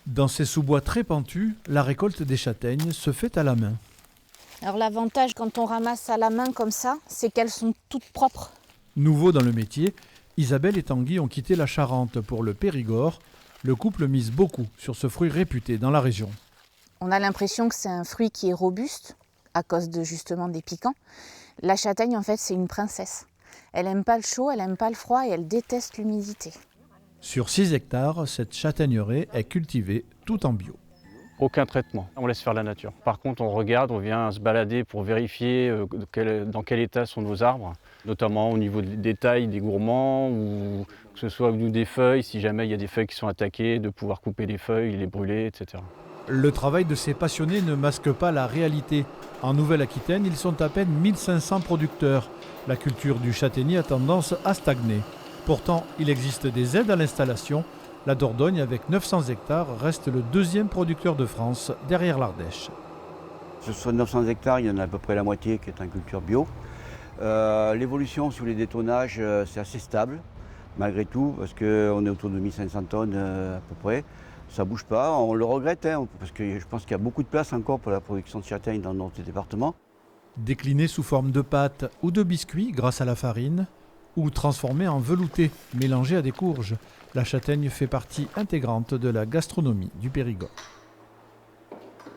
Dans ces sous-bois très pentus, la récolte des châtaignes se fait à la main. Alors l'avantage quand on ramasse à la main comme ça, c'est qu'elles sont toutes propres. Nouveau dans le métier, Isabelle et Tanguy ont quitté la Charente pour le Périgord. Le couple mise beaucoup sur ce fruit réputé dans la région. On a l'impression que c'est un fruit qui est robuste à cause de justement des piquants. La châtaigne en fait c'est une princesse. Elle n'aime pas le chaud, elle n'aime pas le froid et elle déteste l'humidité. Sur 6 hectares, cette châtaigneraie est cultivée tout en bio. Aucun traitement, on laisse faire la nature. Par contre, on regarde, on vient se balader pour vérifier dans quel état sont nos arbres, notamment au niveau des tailles des gourmands, ou que ce soit au niveau des feuilles, si jamais il y a des feuilles qui sont attaquées, de pouvoir couper les feuilles, les brûler, etc. Le travail de ces passionnés ne masque pas la réalité. En Nouvelle-Aquitaine, ils sont à peine 1500 producteurs. La culture du châtaignier a tendance à stagner. Pourtant, il existe des aides à l'installation. La Dordogne, avec 900 hectares, reste le deuxième producteur de France, derrière l'Ardèche. Sur ce 900 hectares, il y en a à peu près la moitié qui est en culture bio. L'évolution sur les détonnages, c'est assez stable, malgré tout, parce qu'on est autour de 1500 tonnes à peu près. Ça ne bouge pas, on le regrette, parce que je pense qu'il y a beaucoup de place encore pour la production de châtaignes dans notre département. Décliné sous forme de pâte ou de biscuits grâce à la farine, ou transformé en velouté, mélangé à des courges, la châtaigne fait partie intégrante de la gastronomie du Périgord.